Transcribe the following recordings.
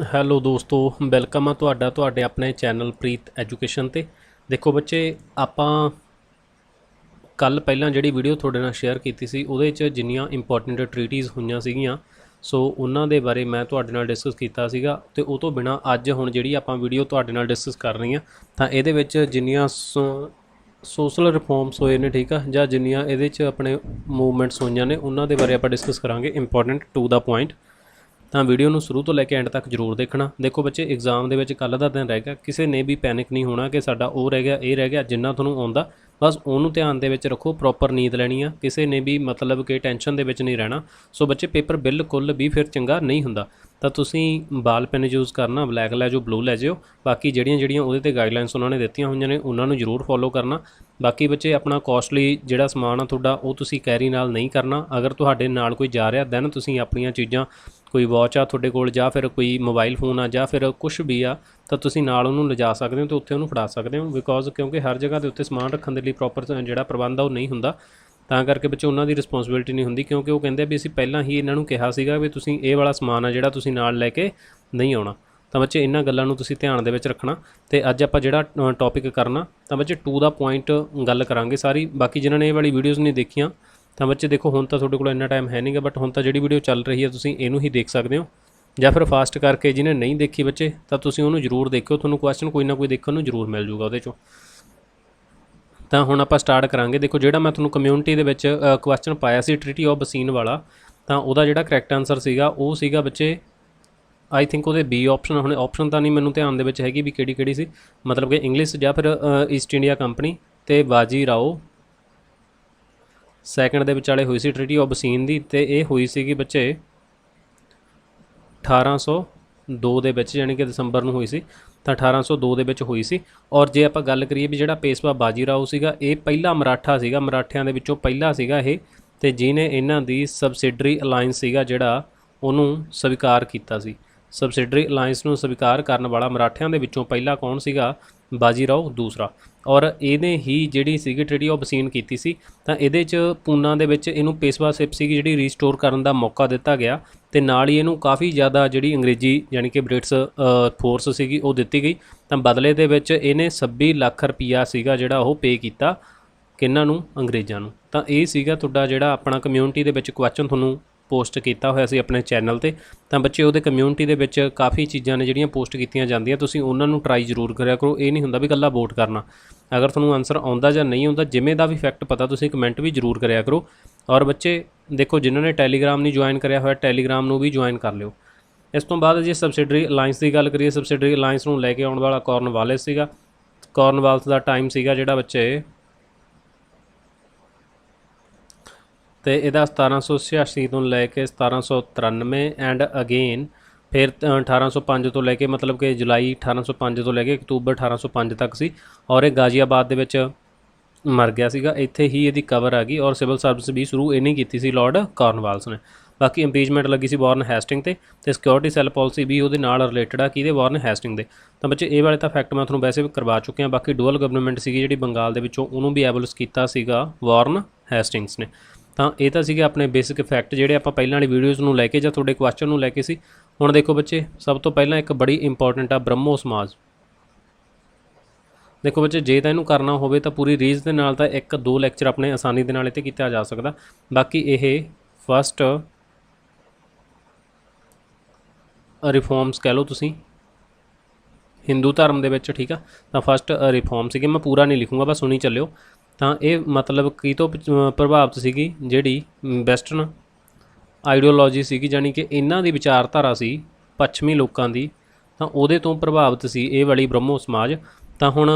Hello ਦੋਸਤੋ, welcome ਆ ਤੁਹਾਡੇ ਆਪਣੇ ਚੈਨਲ ਪ੍ਰੀਤ ਐਜੂਕੇਸ਼ਨ 'ਤੇ। ਦੇਖੋ ਬੱਚੇ, ਆਪਾਂ ਕੱਲ ਪਹਿਲਾਂ ਜਿਹੜੀ ਵੀਡੀਓ ਤੁਹਾਡੇ ਨਾਲ ਸ਼ੇਅਰ ਕੀਤੀ ਸੀ ਉਹਦੇ 'ਚ ਜਿੰਨੀਆਂ ਇੰਪੋਰਟੈਂਟ ਟਰੀਟੀਜ਼ ਹੋਈਆਂ ਸੀਗੀਆਂ, ਸੋ ਉਹਨਾਂ ਦੇ ਬਾਰੇ ਮੈਂ ਤੁਹਾਡੇ ਨਾਲ ਡਿਸਕਸ ਕੀਤਾ ਸੀਗਾ। ਅਤੇ ਉਹ ਤੋਂ ਬਿਨਾਂ ਅੱਜ ਹੁਣ ਜਿਹੜੀ ਆਪਾਂ ਵੀਡੀਓ ਤੁਹਾਡੇ ਨਾਲ ਡਿਸਕਸ ਕਰ ਰਹੀ ਹਾਂ, ਤਾਂ ਇਹਦੇ ਵਿੱਚ ਜਿੰਨੀਆਂ ਸੋਸ਼ਲ ਰਿਫੋਰਮਸ ਹੋਏ ਨੇ, ਠੀਕ ਆ, ਜਾਂ ਜਿੰਨੀਆਂ ਇਹਦੇ 'ਚ ਆਪਣੇ ਮੂਵਮੈਂਟਸ ਹੋਈਆਂ ਨੇ ਉਹਨਾਂ ਦੇ ਬਾਰੇ ਆਪਾਂ ਡਿਸਕਸ ਕਰਾਂਗੇ, ਇੰਪੋਰਟੈਂਟ ਟੂ ਦਾ ਪੁਆਇੰਟ। ਤਾਂ ਵੀਡੀਓ ਨੂੰ ਸ਼ੁਰੂ ਤੋਂ ਲੈ ਕੇ ਐਂਡ ਤੱਕ ਜ਼ਰੂਰ ਦੇਖਣਾ। ਦੇਖੋ ਬੱਚੇ, ਐਗਜ਼ਾਮ ਦੇ ਵਿੱਚ ਕੱਲ੍ਹ ਦਾ ਦਿਨ ਰਹਿ ਗਿਆ, ਕਿਸੇ ਨੇ ਵੀ ਪੈਨਿਕ ਨਹੀਂ ਹੋਣਾ ਕਿ ਸਾਡਾ ਉਹ ਰਹਿ ਗਿਆ, ਇਹ ਰਹਿ ਗਿਆ। ਜਿੰਨਾ ਤੁਹਾਨੂੰ ਆਉਂਦਾ ਬਸ ਉਹਨੂੰ ਧਿਆਨ ਦੇ ਵਿੱਚ ਰੱਖੋ, ਪ੍ਰੋਪਰ ਨੀਂਦ ਲੈਣੀ ਆ, ਕਿਸੇ ਨੇ ਵੀ ਮਤਲਬ ਕਿ ਟੈਨਸ਼ਨ ਦੇ ਵਿੱਚ ਨਹੀਂ ਰਹਿਣਾ। ਸੋ ਬੱਚੇ, ਪੇਪਰ ਬਿਲਕੁਲ ਵੀ ਫਿਰ ਚੰਗਾ ਨਹੀਂ ਹੁੰਦਾ। ਤਾਂ ਤੁਸੀਂ ਬਾਲ ਪੈਨ ਯੂਜ਼ ਕਰਨਾ, ਬਲੈਕ ਲੈ ਜਾਓ, ਬਲੂ ਲੈ ਜਾਓ। ਬਾਕੀ ਜਿਹੜੀਆਂ ਉਹਦੇ 'ਤੇ ਗਾਈਡਲਾਈਨਸ ਉਹਨਾਂ ਨੇ ਦਿੱਤੀਆਂ ਹੋਈਆਂ ਨੇ ਉਹਨਾਂ ਨੂੰ ਜ਼ਰੂਰ ਫੋਲੋ ਕਰਨਾ। ਬਾਕੀ ਬੱਚੇ, ਆਪਣਾ ਕੋਸਟਲੀ ਜਿਹੜਾ ਸਮਾਨ ਆ ਤੁਹਾਡਾ ਉਹ ਤੁਸੀਂ ਕੈਰੀ ਨਾਲ ਨਹੀਂ ਕਰਨਾ। ਅਗਰ ਤੁਹਾਡੇ ਨਾਲ ਕੋਈ ਜਾ ਰਿਹਾ ਦੈਨ ਤੁਸੀਂ ਆਪਣੀਆਂ ਚੀਜ਼ਾਂ, ਕੋਈ ਵਾਚ ਆ ਤੁਹਾਡੇ ਕੋਲ ਜਾਂ ਫਿਰ ਕੋਈ ਮੋਬਾਈਲ ਫੋਨ ਆ ਜਾਂ ਫਿਰ ਕੁਛ ਵੀ ਆ, ਤਾਂ ਤੁਸੀਂ ਨਾਲ ਉਹਨੂੰ ਲਿਜਾ ਸਕਦੇ ਹੋ ਅਤੇ ਉੱਥੇ ਉਹਨੂੰ ਫੜਾ ਸਕਦੇ ਹੋ। ਕਿਉਂਕਿ ਹਰ ਜਗ੍ਹਾ ਦੇ ਉੱਤੇ ਸਮਾਨ ਰੱਖਣ ਦੇ ਲਈ ਪ੍ਰੋਪਰ ਜਿਹੜਾ ਪ੍ਰਬੰਧ ਆ ਉਹ ਨਹੀਂ ਹੁੰਦਾ। ਤਾਂ ਕਰਕੇ ਬੱਚੇ, ਉਹਨਾਂ ਦੀ ਰਿਸਪੌਂਸਿਬਿਲਿਟੀ ਨਹੀਂ ਹੁੰਦੀ, ਕਿਉਂਕਿ ਉਹ ਕਹਿੰਦੇ ਵੀ ਅਸੀਂ ਪਹਿਲਾਂ ਹੀ ਇਹਨਾਂ ਨੂੰ ਕਿਹਾ ਸੀਗਾ ਵੀ ਤੁਸੀਂ ਇਹ ਵਾਲਾ ਸਮਾਨ ਆ ਜਿਹੜਾ ਤੁਸੀਂ ਨਾਲ ਲੈ ਕੇ ਨਹੀਂ ਆਉਣਾ। ਤਾਂ ਬੱਚੇ, ਇਹਨਾਂ ਗੱਲਾਂ ਨੂੰ ਤੁਸੀਂ ਧਿਆਨ ਦੇ ਵਿੱਚ ਰੱਖਣਾ। ਅਤੇ ਅੱਜ ਆਪਾਂ ਜਿਹੜਾ ਟੌਪਿਕ ਕਰਨਾ, ਤਾਂ ਬੱਚੇ ਟੂ ਦਾ ਪੁਆਇੰਟ ਗੱਲ ਕਰਾਂਗੇ ਸਾਰੀ। ਬਾਕੀ ਜਿਨ੍ਹਾਂ ਨੇ ਇਹ ਵਾਲੀ ਵੀਡੀਓਜ਼ ਨਹੀਂ ਦੇਖੀਆਂ, ਤਾਂ ਬੱਚੇ ਦੇਖੋ, ਹੁਣ ਤਾਂ ਤੁਹਾਡੇ ਕੋਲ ਇੰਨਾ ਟਾਈਮ ਹੈ ਨਹੀਂਗਾ, ਬਟ ਹੁਣ ਤਾਂ ਜਿਹੜੀ ਵੀਡੀਓ ਚੱਲ ਰਹੀ ਹੈ ਤੁਸੀਂ ਇਹਨੂੰ ਹੀ ਦੇਖ ਸਕਦੇ ਹੋ, ਜਾਂ ਫਿਰ ਫਾਸਟ ਕਰਕੇ ਜਿਹਨੇ ਨਹੀਂ ਦੇਖੀ ਬੱਚੇ ਤਾਂ ਤੁਸੀਂ ਉਹਨੂੰ ਜ਼ਰੂਰ ਦੇਖਿਓ, ਤੁਹਾਨੂੰ ਕੁਐਸਚਨ ਕੋਈ ਨਾ ਕੋਈ ਦੇਖਣ ਨੂੰ ਜ਼ਰੂਰ ਮਿਲ ਜੂਗਾ ਉਹਦੇ 'ਚੋਂ। ਤਾਂ ਹੁਣ ਆਪਾਂ ਸਟਾਰਟ ਕਰਾਂਗੇ। ਦੇਖੋ, ਜਿਹੜਾ ਮੈਂ ਤੁਹਾਨੂੰ ਕਮਿਊਨਿਟੀ ਦੇ ਵਿੱਚ ਕੁਐਸਚਨ ਪਾਇਆ ਸੀ ਟ੍ਰੀਟੀ ਆਫ ਬਸੀਨ ਵਾਲਾ, ਤਾਂ ਉਹਦਾ ਜਿਹੜਾ ਕਰੈਕਟ ਆਨਸਰ ਸੀਗਾ ਉਹ ਸੀਗਾ ਬੱਚੇ, ਆਈ ਥਿੰਕ ਉਹਦੇ ਬੀ ਆਪਸ਼ਨ। ਹੁਣ ਆਪਸ਼ਨ ਤਾਂ ਨਹੀਂ ਮੈਨੂੰ ਧਿਆਨ ਦੇ ਵਿੱਚ ਹੈਗੀ ਵੀ ਕਿਹੜੀ ਸੀ, ਮਤਲਬ ਕਿ ਇੰਗਲਿਸ਼ ਜਾਂ ਫਿਰ ਈਸਟ ਇੰਡੀਆ ਕੰਪਨੀ ਅਤੇ ਬਾਜੀ ਰਾਓ ਸੈਕਿੰਡ ਦੇ ਵਿਚਾਲੇ ਹੋਈ ਸੀ ਟ੍ਰੀਟੀ ਆਫ ਬਸੀਨ ਦੀ। ਅਤੇ ਇਹ ਹੋਈ ਸੀਗੀ ਬੱਚੇ 1802 ਦੇ ਵਿੱਚ, ਯਾਨੀ ਕਿ ਦਸੰਬਰ ਨੂੰ ਹੋਈ ਸੀ। ਤਾਂ 1802 ਦੇ ਵਿੱਚ ਹੋਈ ਸੀ। ਔਰ ਜੇ ਆਪਾਂ ਗੱਲ ਕਰੀਏ ਵੀ ਜਿਹੜਾ ਪੇਸ਼ਵਾ ਬਾਜੀ ਰਾਓ ਸੀਗਾ, ਇਹ ਪਹਿਲਾ ਮਰਾਠਾ ਸੀਗਾ, ਮਰਾਠਿਆਂ ਦੇ ਵਿੱਚੋਂ ਪਹਿਲਾ ਸੀਗਾ ਇਹ, ਅਤੇ ਜਿਹਨੇ ਇਹਨਾਂ ਦੀ ਸਬਸਿਡਰੀ ਅਲਾਇੰਸ ਸੀਗਾ ਜਿਹੜਾ ਉਹਨੂੰ ਸਵੀਕਾਰ ਕੀਤਾ ਸੀ। ਸਬਸਿਡਰੀ ਅਲਾਇੰਸ ਨੂੰ ਸਵੀਕਾਰ ਕਰਨ ਵਾਲਾ ਮਰਾਠਿਆਂ ਦੇ ਵਿੱਚੋਂ ਪਹਿਲਾ ਕੌਣ ਸੀਗਾ? ਬਾਜੀ ਰਾਓ ਦੂਸਰਾ। ਔਰ ਇਹਨੇ ਹੀ ਜਿਹੜੀ ਸੀਗੀ ਟ੍ਰੀਟੀ ਆਫ ਬਸੀਨ ਕੀਤੀ ਸੀ, ਤਾਂ ਇਹਦੇ 'ਚ ਪੂਨਾ ਦੇ ਵਿੱਚ ਇਹਨੂੰ ਪੇਸ਼ਵਾਸ਼ਿਪ ਸੀਗੀ ਜਿਹੜੀ ਰੀਸਟੋਰ ਕਰਨ ਦਾ ਮੌਕਾ ਦਿੱਤਾ ਗਿਆ, ਅਤੇ ਨਾਲ ਹੀ ਇਹਨੂੰ ਕਾਫੀ ਜ਼ਿਆਦਾ ਜਿਹੜੀ ਅੰਗਰੇਜ਼ੀ ਯਾਨੀ ਕਿ ਬ੍ਰਿਟਿਸ਼ ਫੋਰਸ ਸੀਗੀ ਉਹ ਦਿੱਤੀ ਗਈ। ਤਾਂ ਬਦਲੇ ਦੇ ਵਿੱਚ ਇਹਨੇ 26 ਲੱਖ ਰੁਪਈਆ ਸੀਗਾ ਜਿਹੜਾ ਉਹ ਪੇ ਕੀਤਾ, ਕਿਹਨਾਂ ਨੂੰ? ਅੰਗਰੇਜ਼ਾਂ ਨੂੰ। ਤਾਂ ਇਹ ਸੀਗਾ ਤੁਹਾਡਾ ਜਿਹੜਾ ਆਪਣਾ ਕਮਿਊਨਿਟੀ ਦੇ ਵਿੱਚ ਕੁਐਸਚਨ ਤੁਹਾਨੂੰ ਪੋਸਟ ਕੀਤਾ ਹੋਇਆ ਸੀ ਆਪਣੇ ਚੈਨਲ 'ਤੇ। ਤਾਂ ਬੱਚੇ, ਉਹਦੇ ਕਮਿਊਨਿਟੀ ਦੇ ਵਿੱਚ ਕਾਫੀ ਚੀਜ਼ਾਂ ਨੇ ਜਿਹੜੀਆਂ ਪੋਸਟ ਕੀਤੀਆਂ ਜਾਂਦੀਆਂ, ਤੁਸੀਂ ਉਹਨਾਂ ਨੂੰ ਟਰਾਈ ਜ਼ਰੂਰ ਕਰਿਆ ਕਰੋ। ਇਹ ਨਹੀਂ ਹੁੰਦਾ ਵੀ ਇਕੱਲਾ ਵੋਟ ਕਰਨਾ। ਅਗਰ ਤੁਹਾਨੂੰ ਆਨਸਰ ਆਉਂਦਾ ਜਾਂ ਨਹੀਂ ਆਉਂਦਾ, ਜਿਵੇਂ ਦਾ ਵੀ ਫੈਕਟ ਪਤਾ, ਤੁਸੀਂ ਕਮੈਂਟ ਵੀ ਜ਼ਰੂਰ ਕਰਿਆ ਕਰੋ। ਔਰ ਬੱਚੇ ਦੇਖੋ, ਜਿਨ੍ਹਾਂ ਨੇ ਟੈਲੀਗ੍ਰਾਮ ਨਹੀਂ ਜੁਆਇਨ ਕਰਿਆ ਹੋਇਆ, ਟੈਲੀਗ੍ਰਾਮ ਨੂੰ ਵੀ ਜੁਆਇਨ ਕਰ ਲਿਓ। ਇਸ ਤੋਂ ਬਾਅਦ ਜੇ ਸਬਸਿਡਰੀ ਅਲਾਇੰਸ ਦੀ ਗੱਲ ਕਰੀਏ, ਸਬਸਿਡਰੀ ਅਲਾਇੰਸ ਨੂੰ ਲੈ ਕੇ ਆਉਣ ਵਾਲਾ ਕਾਰਨਵਾਲਿਸ ਸੀਗਾ। ਕਾਰਨਵਾਲਿਸ ਦਾ ਟਾਈਮ ਸੀਗਾ ਜਿਹੜਾ ਬੱਚੇ, ਅਤੇ ਇਹਦਾ 1786 ਤੋਂ ਲੈ ਕੇ 1793 ਐਂਡ ਅਗੇਨ ਫਿਰ 1805 ਤੋਂ ਲੈ ਕੇ, ਮਤਲਬ ਕਿ ਜੁਲਾਈ 1805 ਤੋਂ ਲੈ ਕੇ ਅਕਤੂਬਰ 1805 ਤੱਕ ਸੀ। ਔਰ ਇਹ ਗਾਜ਼ੀਆਬਾਦ ਦੇ ਵਿੱਚ ਮਰ ਗਿਆ ਸੀਗਾ। ਇੱਥੇ ਹੀ ਇਹਦੀ ਕਬਰ ਆ ਗਈ। ਔਰ ਸਿਵਲ ਸਰਵਿਸ ਵੀ ਸ਼ੁਰੂ ਇਹਨੇ ਕੀਤੀ ਸੀ, ਲਾਰਡ ਕਾਰਨਵਾਲਿਸ ਨੇ। ਬਾਕੀ ਇੰਪੀਚਮੈਂਟ ਲੱਗੀ ਸੀ ਵਾਰਨ ਹੈਸਟਿੰਗ ਤੇ ਸਿਕਿਉਰਿਟੀ ਸੈੱਲ ਪਾਲਿਸੀ ਵੀ ਉਹਦੇ ਨਾਲ ਰਿਲੇਟਡ ਆ, ਕਿਹਦੇ? ਵਾਰਨ ਹੈਸਟਿੰਗ ਦੇ। ਤਾਂ ਬੱਚੇ, ਇਹ ਵਾਲੇ ਤਾਂ ਫੈਕਟ ਮੈਂ ਤੁਹਾਨੂੰ ਵੈਸੇ ਵੀ ਕਰਵਾ ਚੁੱਕਿਆ। ਬਾਕੀ ਡੂਅਲ ਗਵਰਨਮੈਂਟ ਸੀਗੀ ਜਿਹੜੀ ਬੰਗਾਲ ਦੇ ਵਿੱਚੋਂ, ਉਹਨੂੰ ਵੀ ਐਬੋਲਿਸ਼ ਕੀਤਾ ਸੀਗਾ ਵਾਰਨ ਹੈਸਟਿੰਗਸ ਨੇ। ਤਾਂ ਇਹ ਤਾਂ ਸੀਗੇ ਆਪਣੇ ਬੇਸਿਕ ਫੈਕਟ ਜਿਹੜੇ ਆਪਾਂ ਪਹਿਲਾਂ ਵਾਲੀ ਵੀਡੀਓਜ਼ ਨੂੰ ਲੈ ਕੇ ਜਾਂ ਤੁਹਾਡੇ ਕੁਐਸਚਨ ਨੂੰ ਲੈ ਕੇ ਸੀ। ਹੁਣ ਦੇਖੋ ਬੱਚੇ, ਸਭ ਤੋਂ ਪਹਿਲਾਂ ਇੱਕ ਬੜੀ ਇੰਪੋਰਟੈਂਟ ਆ ਬ੍ਰਹਮੋ ਸਮਾਜ। ਦੇਖੋ ਬੱਚੇ, ਜੇ ਤਾਂ ਇਹਨੂੰ ਕਰਨਾ ਹੋਵੇ ਤਾਂ ਪੂਰੀ ਰੀਜ਼ ਦੇ ਨਾਲ ਤਾਂ 1-2 ਲੈਕਚਰ ਆਪਣੇ ਆਸਾਨੀ ਦੇ ਨਾਲ ਇਹ 'ਤੇ ਕੀਤਾ ਜਾ ਸਕਦਾ। ਬਾਕੀ ਇਹ ਫਸਟ ਰਿਫੋਰਮਸ ਕਹਿ ਲਓ ਤੁਸੀਂ ਹਿੰਦੂ ਧਰਮ ਦੇ ਵਿੱਚ, ਠੀਕ ਆ। ਤਾਂ ਫਸਟ ਰਿਫੋਰਮ ਸੀਗੇ, ਮੈਂ ਪੂਰਾ ਨਹੀਂ ਲਿਖੂੰਗਾ, ਬਸ ਸੁਣੀ ਚੱਲਿਓ। ਤਾਂ ਇਹ ਮਤਲਬ ਕੀ ਤੋਂ ਪ੍ਰਭਾਵਿਤ ਸੀਗੀ? ਜਿਹੜੀ ਵੈਸਟਰਨ ਆਈਡੀਓਲੋਜੀ ਸੀਗੀ, ਜਾਣੀ ਕਿ ਇਹਨਾਂ ਦੀ ਵਿਚਾਰਧਾਰਾ ਸੀ ਪੱਛਮੀ ਲੋਕਾਂ ਦੀ, ਤਾਂ ਉਹਦੇ ਤੋਂ ਪ੍ਰਭਾਵਿਤ ਸੀ ਇਹ ਵਾਲੀ ਬ੍ਰਹਮੋ ਸਮਾਜ। ਤਾਂ ਹੁਣ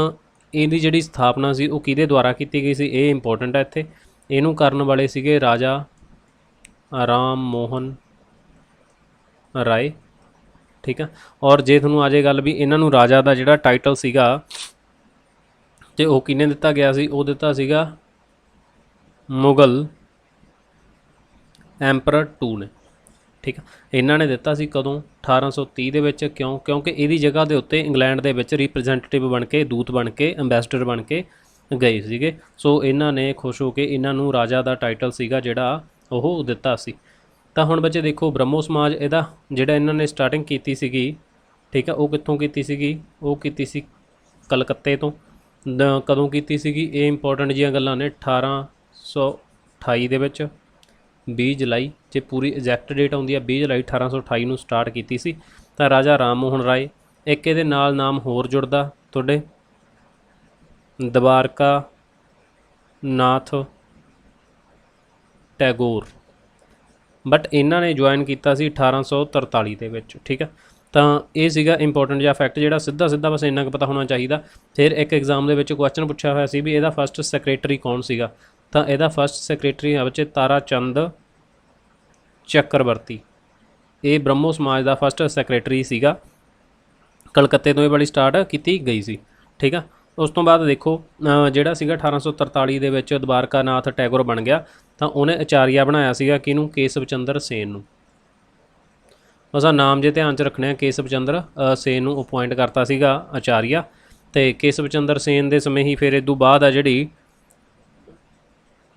ਇਹਦੀ ਜਿਹੜੀ ਸਥਾਪਨਾ ਸੀ ਉਹ ਕਿਹਦੇ ਦੁਆਰਾ ਕੀਤੀ ਗਈ ਸੀ? ਇਹ ਇੰਪੋਰਟੈਂਟ ਹੈ ਇੱਥੇ। ਇਹਨੂੰ ਕਰਨ ਵਾਲੇ ਸੀਗੇ ਰਾਜਾ ਰਾਮ ਮੋਹਨ ਰਾਏ, ਠੀਕ ਆ। ਔਰ ਜੇ ਤੁਹਾਨੂੰ ਆ ਜਾਏ ਗੱਲ ਵੀ ਇਹਨਾਂ ਨੂੰ ਰਾਜਾ ਦਾ ਜਿਹੜਾ ਟਾਈਟਲ ਸੀਗਾ ਅਤੇ ਉਹ ਕਿਹਨੇ ਦਿੱਤਾ ਗਿਆ ਸੀ? ਉਹ ਦਿੱਤਾ ਸੀਗਾ ਮੁਗਲ ਐਂਪਰਰ 2 ਨੇ, ਠੀਕ ਆ। ਇਹਨਾਂ ਨੇ ਦਿੱਤਾ ਸੀ ਕਦੋਂ? 1830 ਦੇ ਵਿੱਚ। ਕਿਉਂਕਿ ਇਹਦੀ ਜਗ੍ਹਾ ਦੇ ਉੱਤੇ ਇੰਗਲੈਂਡ ਦੇ ਵਿੱਚ ਰਿਪਰੈਜ਼ੈਂਟੇਟਿਵ ਬਣ ਕੇ, ਦੂਤ ਬਣ ਕੇ, ਅੰਬੈਸਡਰ ਬਣ ਕੇ ਗਏ ਸੀਗੇ। ਸੋ ਇਹਨਾਂ ਨੇ ਖੁਸ਼ ਹੋ ਕੇ ਇਹਨਾਂ ਨੂੰ ਰਾਜਾ ਦਾ ਟਾਈਟਲ ਸੀਗਾ ਜਿਹੜਾ ਉਹ ਦਿੱਤਾ ਸੀ। ਤਾਂ ਹੁਣ ਬੱਚੇ ਦੇਖੋ, ਬ੍ਰਹਮੋ ਸਮਾਜ, ਇਹਦਾ ਜਿਹੜਾ ਇਹਨਾਂ ਨੇ ਸਟਾਰਟਿੰਗ ਕੀਤੀ ਸੀਗੀ ठीक है। वो कित्थों कीती सीगी, वो कीती सी कलकत्ते तो। कदों कीती सीगी, ये इंपॉर्टेंट जिहियां गल्लां ने 1828 ਦੇ ਵਿੱਚ 20 ਜੁਲਾਈ, ਜੇ ਪੂਰੀ ਐਗਜ਼ੈਕਟ ਡੇਟ ਆਉਂਦੀ ਆ 20 ਜੁਲਾਈ 1828 ਨੂੰ ਸਟਾਰਟ ਕੀਤੀ ਸੀ। ਤਾਂ ਰਾਜਾ ਰਾਮ ਮੋਹਨ ਰਾਏ, ਇੱਕ ਇਹਦੇ ਨਾਲ ਨਾਮ ਹੋਰ ਜੁੜਦਾ ਤੁਹਾਡੇ, ਦਵਾਰਕਾ ਨਾਥ ਟੈਗੋਰ, ਬਟ ਇਹਨਾਂ ਨੇ ਜੁਆਇਨ ਕੀਤਾ ਸੀ 1843 ਦੇ ਵਿੱਚ। ਠੀਕ ਆ, ਤਾਂ ਇਹ ਸੀਗਾ ਇੰਪੋਰਟੈਂਟ ਜਿਹਾ ਫੈਕਟ ਜਿਹੜਾ ਸਿੱਧਾ ਸਿੱਧਾ ਬਸ ਇੰਨਾ ਕੁ ਪਤਾ ਹੋਣਾ ਚਾਹੀਦਾ। ਫਿਰ ਇੱਕ ਐਗਜ਼ਾਮ ਦੇ ਵਿੱਚ ਕੁਐਸਚਨ ਪੁੱਛਿਆ ਹੋਇਆ ਸੀ ਵੀ ਇਹਦਾ ਫਸਟ ਸੈਕਰੇਟਰੀ ਕੌਣ ਸੀਗਾ, ਤਾਂ ਇਹਦਾ ਫਸਟ ਸੈਕਰੇਟਰੀ ਆ ਬੱਚੇ ਤਾਰਾ ਚੰਦ ਚੱਕਰਵਰਤੀ। ਇਹ ਬ੍ਰਹਮੋ ਸਮਾਜ ਦਾ ਫਸਟ ਸੈਕਰੇਟਰੀ ਸੀਗਾ। ਕਲਕੱਤੇ ਤੋਂ ਇਹ ਵਾਲੀ ਸਟਾਰਟ ਕੀਤੀ ਗਈ ਸੀ। ਠੀਕ ਆ, ਉਸ ਤੋਂ ਬਾਅਦ ਦੇਖੋ ਜਿਹੜਾ ਸੀਗਾ 1843 ਦੇ ਵਿੱਚ ਦਵਾਰਕਾ ਨਾਥ ਟੈਗੋਰ ਬਣ ਗਿਆ, ਤਾਂ ਉਹਨੇ ਆਚਾਰੀਆ ਬਣਾਇਆ ਸੀਗਾ ਕਿਹਨੂੰ, ਕੇਸਵ ਚੰਦਰ ਸੇਨ ਨੂੰ। ਬਸ ਆਹ ਨਾਮ ਜੇ ਧਿਆਨ 'ਚ ਰੱਖਣੇ ਆ, ਕੇਸਵ ਚੰਦਰ ਸੇਨ ਨੂੰ ਅਪੁਆਇੰਟ ਕਰਤਾ ਸੀਗਾ ਆਚਾਰੀਆ। ਅਤੇ ਕੇਸਵ ਚੰਦਰ ਸੇਨ ਦੇ ਸਮੇਂ ਹੀ ਫਿਰ ਇਦੋਂ ਬਾਅਦ ਆ ਜਿਹੜੀ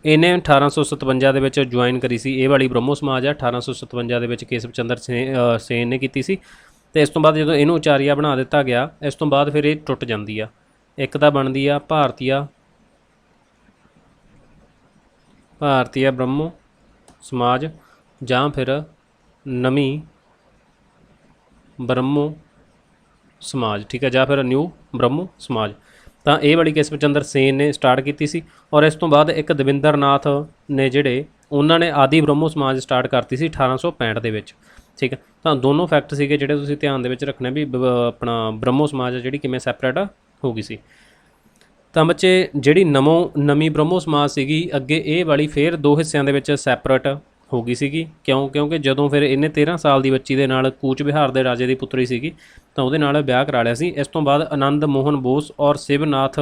ਇਹਨੇ 1857 ਦੇ ਵਿੱਚ ਜੁਆਇਨ ਕਰੀ ਸੀ ਇਹ ਵਾਲੀ ਬ੍ਰਹਮੋ ਸਮਾਜ ਆ। 1857 ਦੇ ਵਿੱਚ ਕੇਸਵ ਚੰਦਰ ਸੇਨ ਨੇ ਕੀਤੀ ਸੀ। ਅਤੇ ਇਸ ਤੋਂ ਬਾਅਦ ਜਦੋਂ ਇਹਨੂੰ ਆਚਾਰੀਆ ਬਣਾ ਦਿੱਤਾ ਗਿਆ, ਇਸ ਤੋਂ ਬਾਅਦ ਫਿਰ ਇਹ ਟੁੱਟ ਜਾਂਦੀ ਆ। ਇੱਕ ਤਾਂ ਬਣਦੀ ਆ ਭਾਰਤੀਆ ਬ੍ਰਹਮੋ ਸਮਾਜ, ਜਾਂ ਫਿਰ ਨਵੀਂ ਬ੍ਰਹਮੋ ਸਮਾਜ। ਠੀਕ ਹੈ, ਜਾਂ ਫਿਰ ਨਿਊ ਬ੍ਰਹਮੋ ਸਮਾਜ। ਤਾਂ ਇਹ ਵਾਲੀ ਕੇਸਵ ਚੰਦਰ ਸੇਨ ਨੇ ਸਟਾਰਟ ਕੀਤੀ ਸੀ। ਔਰ ਇਸ ਤੋਂ ਬਾਅਦ ਇੱਕ ਦਵਿੰਦਰ ਨਾਥ ਨੇ ਜਿਹੜੇ ਉਹਨਾਂ ਨੇ ਆਦਿ ਬ੍ਰਹਮੋ ਸਮਾਜ ਸਟਾਰਟ ਕਰਤੀ ਸੀ 1865 ਦੇ ਵਿੱਚ। ਠੀਕ ਹੈ, ਤਾਂ ਦੋਨੋਂ ਫੈਕਟ ਸੀਗੇ ਜਿਹੜੇ ਤੁਸੀਂ ਧਿਆਨ ਦੇ ਵਿੱਚ ਰੱਖਣੇ ਵੀ ਆਪਣਾ ਬ੍ਰਹਮੋ ਸਮਾਜ ਆ ਜਿਹੜੀ ਕਿਵੇਂ ਸੈਪਰੇਟ ਹੋ ਗਈ ਸੀ। ਤਾਂ ਬੱਚੇ ਜਿਹੜੀ ਨਵੀਂ ਬ੍ਰਹਮੋ ਸਮਾਜ ਸੀਗੀ ਅੱਗੇ ਇਹ ਵਾਲੀ ਫਿਰ ਦੋ ਹਿੱਸਿਆਂ ਦੇ ਵਿੱਚ ਸੈਪਰੇਟ ਹੋ ਗਈ ਸੀਗੀ। ਕਿਉਂਕਿ ਜਦੋਂ ਫਿਰ ਇਹਨੇ 13 ਸਾਲ ਦੀ ਬੱਚੀ ਦੇ ਨਾਲ ਕੂਚ ਬਿਹਾਰ ਦੇ ਰਾਜੇ ਦੀ ਪੁੱਤਰੀ ਸੀਗੀ ਤਾਂ ਉਹਦੇ ਨਾਲ ਵਿਆਹ ਕਰਾ ਲਿਆ ਸੀ। ਇਸ ਤੋਂ ਬਾਅਦ ਆਨੰਦ ਮੋਹਨ ਬੋਸ ਔਰ ਸ਼ਿਵਨਾਥ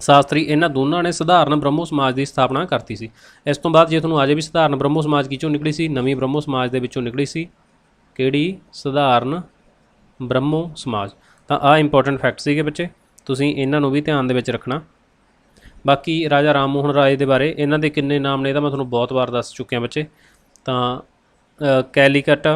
ਸ਼ਾਸਤਰੀ ਇਹਨਾਂ ਦੋਨਾਂ ਨੇ ਸਧਾਰਨ ਬ੍ਰਹਮੋ ਸਮਾਜ ਦੀ ਸਥਾਪਨਾ ਕਰਤੀ ਸੀ। ਇਸ ਤੋਂ ਬਾਅਦ ਜੇ ਤੁਹਾਨੂੰ ਆ ਜਾਵੇ ਵੀ ਸਧਾਰਨ ਬ੍ਰਹਮੋ ਸਮਾਜ ਕਿਚੋਂ ਨਿਕਲੀ ਸੀ, ਨਵੀਂ ਬ੍ਰਹਮੋ ਸਮਾਜ ਦੇ ਵਿੱਚੋਂ ਨਿਕਲੀ ਸੀ। ਕਿਹੜੀ? ਸਧਾਰਨ ਬ੍ਰਹਮੋ ਸਮਾਜ। ਤਾਂ ਆਹ ਇੰਪੋਰਟੈਂਟ ਫੈਕਟ ਸੀਗੇ ਬੱਚੇ, ਤੁਸੀਂ ਇਹਨਾਂ ਨੂੰ ਵੀ ਧਿਆਨ ਦੇ ਵਿੱਚ ਰੱਖਣਾ। ਬਾਕੀ ਰਾਜਾ ਰਾਮ ਮੋਹਨ ਰਾਏ ਦੇ ਬਾਰੇ ਇਹਨਾਂ ਦੇ ਕਿੰਨੇ ਨਾਮ ਨੇ ਇਹਦਾ ਮੈਂ ਤੁਹਾਨੂੰ ਬਹੁਤ ਵਾਰ ਦੱਸ ਚੁੱਕਿਆ ਬੱਚੇ। ਤਾਂ ਕੈਲੀਕਟ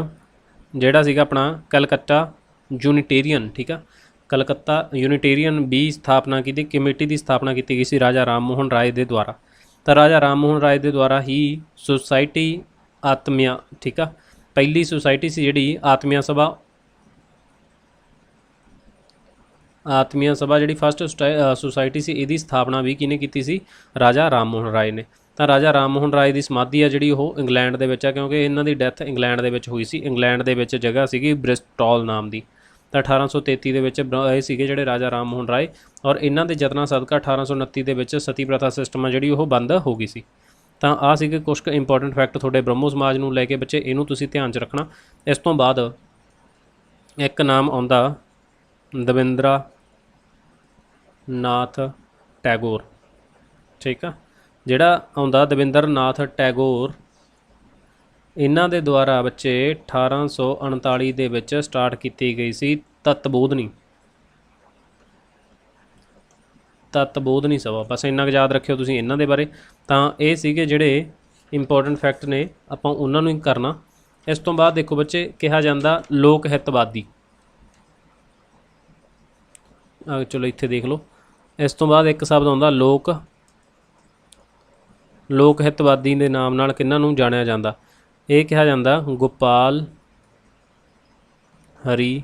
ਜਿਹੜਾ ਸੀਗਾ ਆਪਣਾ ਕਲਕੱਤਾ ਯੂਨੀਟੇਰੀਅਨ, ਠੀਕ ਆ, ਕਲਕੱਤਾ ਯੂਨੀਟੇਰੀਅਨ ਵੀ ਸਥਾਪਨਾ ਕੀਤੀ, ਕਮੇਟੀ ਦੀ ਸਥਾਪਨਾ ਕੀਤੀ ਗਈ ਸੀ ਰਾਜਾ ਰਾਮ ਮੋਹਨ ਰਾਏ ਦੇ ਦੁਆਰਾ। ਤਾਂ ਰਾਜਾ ਰਾਮ ਮੋਹਨ ਰਾਏ ਦੇ ਦੁਆਰਾ ਹੀ ਸੁਸਾਇਟੀ ਆਤਮੀਆ, ਠੀਕ ਆ, ਪਹਿਲੀ ਸੁਸਾਇਟੀ ਸੀ ਜਿਹੜੀ ਆਤਮੀਆ ਸਭਾ ਜਿਹੜੀ ਫਸਟ ਸੁਸਾਇਟੀ ਸੀ ਇਹਦੀ ਸਥਾਪਨਾ ਵੀ ਕਿਹਨੇ ਕੀਤੀ ਸੀ? ਰਾਜਾ ਰਾਮ ਮੋਹਨ ਰਾਏ ਨੇ। ਤਾਂ ਰਾਜਾ ਰਾਮ ਮੋਹਨ ਰਾਏ ਦੀ ਸਮਾਧੀ ਆ ਜਿਹੜੀ ਉਹ ਇੰਗਲੈਂਡ ਦੇ ਵਿੱਚ ਆ, ਕਿਉਂਕਿ ਇਹਨਾਂ ਦੀ ਡੈਥ ਇੰਗਲੈਂਡ ਦੇ ਵਿੱਚ ਹੋਈ ਸੀ। ਇੰਗਲੈਂਡ ਦੇ ਵਿੱਚ ਜਗ੍ਹਾ ਸੀਗੀ ਬ੍ਰਿਸਟੋਲ ਨਾਮ ਦੀ। ਤਾਂ 1833 ਦੇ ਵਿੱਚ ਇਹ ਸੀਗੇ ਜਿਹੜੇ ਰਾਜਾ ਰਾਮ ਮੋਹਨ ਰਾਏ, ਔਰ ਇਹਨਾਂ ਦੇ ਯਤਨਾਂ ਸਦਕਾ 1829 ਦੇ ਵਿੱਚ ਸਤੀ ਪ੍ਰਥਾ ਸਿਸਟਮ ਆ ਜਿਹੜੀ ਉਹ ਬੰਦ ਹੋ ਗਈ ਸੀ। ਤਾਂ ਆਹ ਸੀਗੇ ਕੁਛ ਕੁ ਇੰਪੋਰਟੈਂਟ ਫੈਕਟ ਤੁਹਾਡੇ ਬ੍ਰਹਮੋ ਸਮਾਜ ਨੂੰ ਲੈ ਕੇ ਬੱਚੇ, ਇਹਨੂੰ ਤੁਸੀਂ ਧਿਆਨ 'ਚ ਰੱਖਣਾ। ਇਸ ਤੋਂ ਬਾਅਦ ਇੱਕ ਨਾਮ ਆਉਂਦਾ ਦਵਿੰਦਰ ਨਾਥ ਟੈਗੋਰ, ਠੀਕ ਆ, ਜਿਹੜਾ ਆਉਂਦਾ ਦਵਿੰਦਰ ਨਾਥ ਟੈਗੋਰ, ਇਹਨਾਂ ਦੇ ਦੁਆਰਾ ਬੱਚੇ 1839 ਦੇ ਵਿੱਚ ਸਟਾਰਟ ਕੀਤੀ ਗਈ ਸੀ ਤਤਬੋਧਨੀ ਸਭਾ। ਬਸ ਇੰਨਾ ਕੁ ਯਾਦ ਰੱਖਿਓ ਤੁਸੀਂ ਇਹਨਾਂ ਦੇ ਬਾਰੇ। ਤਾਂ ਇਹ ਸੀਗੇ ਜਿਹੜੇ ਇੰਪੋਰਟੈਂਟ ਫੈਕਟ ਨੇ, ਆਪਾਂ ਉਹਨਾਂ ਨੂੰ ਹੀ ਕਰਨਾ। ਇਸ ਤੋਂ ਬਾਅਦ ਦੇਖੋ ਬੱਚੇ, ਕਿਹਾ ਜਾਂਦਾ ਲੋਕ ਹਿੱਤਵਾਦੀ। ਚਲੋ ਇੱਥੇ ਦੇਖ ਲਓ। ਇਸ ਤੋਂ ਬਾਅਦ ਇੱਕ ਸ਼ਬਦ ਆਉਂਦਾ ਲੋਕ ਹਿੱਤਵਾਦੀ ਦੇ ਨਾਮ ਨਾਲ ਕਿਹਨਾਂ ਨੂੰ ਜਾਣਿਆ ਜਾਂਦਾ? ਇਹ ਕਿਹਾ ਜਾਂਦਾ ਗੋਪਾਲ ਹਰੀ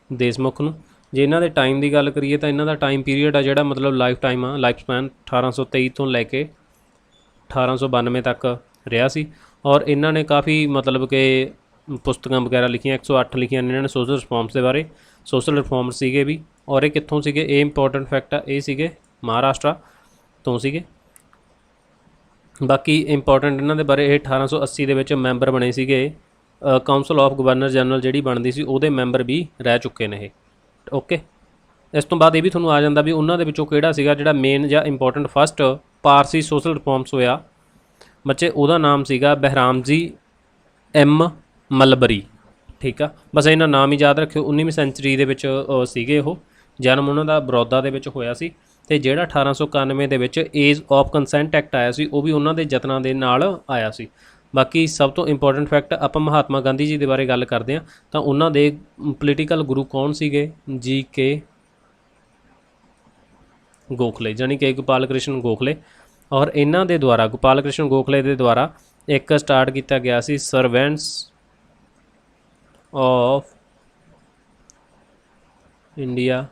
ਦੇਸ਼ਮੁਖ ਨੂੰ। ਜੇ ਇਹਨਾਂ ਦੇ ਟਾਈਮ ਦੀ ਗੱਲ ਕਰੀਏ ਤਾਂ ਇਹਨਾਂ ਦਾ ਟਾਈਮ ਪੀਰੀਅਡ ਆ ਜਿਹੜਾ ਮਤਲਬ ਲਾਈਫ ਟਾਈਮ ਆ, ਲਾਈਫ ਸਪੈਨ 1823 ਤੋਂ ਲੈ ਕੇ 1892 ਤੱਕ ਰਿਹਾ ਸੀ। ਔਰ ਇਹਨਾਂ ਨੇ ਕਾਫੀ ਮਤਲਬ ਕਿ ਪੁਸਤਕਾਂ ਵਗੈਰਾ ਲਿਖੀਆਂ, 108 ਲਿਖੀਆਂ ਨੇ ਇਹਨਾਂ ਨੇ ਸੋਸ਼ਲ ਰਿਫੋਰਮਸ ਦੇ ਬਾਰੇ। ਸੋਸ਼ਲ ਰਿਫੋਰਮਸ ਸੀਗੇ ਵੀ, ਔਰ ਇਹ ਕਿੱਥੋਂ ਸੀਗੇ? ਇਹ ਇੰਪੋਰਟੈਂਟ ਫੈਕਟ ਆ, ਇਹ ਸੀਗੇ ਮਹਾਰਾਸ਼ਟਰ ਤੋਂ ਸੀਗੇ। ਬਾਕੀ ਇੰਪੋਰਟੈਂਟ ਇਹਨਾਂ ਦੇ ਬਾਰੇ, ਇਹ 1880 ਦੇ ਵਿੱਚ ਮੈਂਬਰ ਬਣੇ ਸੀਗੇ ਕਾਊਂਸਲ ਆਫ ਗਵਰਨਰ ਜਨਰਲ ਜਿਹੜੀ ਬਣਦੀ ਸੀ ਉਹਦੇ ਮੈਂਬਰ ਵੀ ਰਹਿ ਚੁੱਕੇ ਨੇ ਇਹ। ਓਕੇ, ਇਸ ਤੋਂ ਬਾਅਦ ਇਹ ਵੀ ਤੁਹਾਨੂੰ ਆ ਜਾਂਦਾ ਵੀ ਉਹਨਾਂ ਦੇ ਵਿੱਚੋਂ ਕਿਹੜਾ ਸੀਗਾ ਜਿਹੜਾ ਮੇਨ ਜਾਂ ਇੰਪੋਰਟੈਂਟ ਫਸਟ ਪਾਰਸੀ ਸੋਸ਼ਲ ਰਿਫੋਰਮਸ ਹੋਇਆ ਬੱਚੇ? ਉਹਦਾ ਨਾਮ ਸੀਗਾ ਬਹਿਰਾਮਜੀ ਐਮ ਮਲਬਰੀ, ਠੀਕ ਆ। ਬਸ ਇਹਨਾਂ ਨਾਮ ਹੀ ਯਾਦ ਰੱਖਿਓ। 19ਵੀਂ ਸੈਂਚੁਰੀ ਦੇ ਵਿੱਚ ਸੀਗੇ ਉਹ, ਜਨਮ ਉਹਨਾਂ ਦਾ ਬੜੌਦਾ ਦੇ ਵਿੱਚ ਹੋਇਆ ਸੀ। ਅਤੇ ਜਿਹੜਾ 1891 ਦੇ ਵਿੱਚ ਏਜ ਆਫ ਕੰਸੈਂਟ ਐਕਟ ਆਇਆ ਸੀ ਉਹ ਵੀ ਉਹਨਾਂ ਦੇ ਯਤਨਾਂ ਦੇ ਨਾਲ ਆਇਆ ਸੀ। ਬਾਕੀ ਸਭ ਤੋਂ ਇੰਪੋਰਟੈਂਟ ਫੈਕਟ ਆਪਾਂ ਮਹਾਤਮਾ ਗਾਂਧੀ ਜੀ ਦੇ ਬਾਰੇ ਗੱਲ ਕਰਦੇ ਹਾਂ ਤਾਂ ਉਹਨਾਂ ਦੇ ਪੋਲੀਟੀਕਲ ਗੁਰੂ ਕੌਣ ਸੀਗੇ? G.K. ਗੋਖਲੇ, ਜਾਣੀ ਕਿ ਗੋਪਾਲ ਕ੍ਰਿਸ਼ਨ ਗੋਖਲੇ। ਔਰ ਇਹਨਾਂ ਦੇ ਦੁਆਰਾ, ਗੋਪਾਲ ਕ੍ਰਿਸ਼ਨ ਗੋਖਲੇ ਦੇ ਦੁਆਰਾ ਇੱਕ ਸਟਾਰਟ ਕੀਤਾ ਗਿਆ ਸੀ ਸਰਵੈਂਟਸ ਆਫ ਇੰਡੀਆ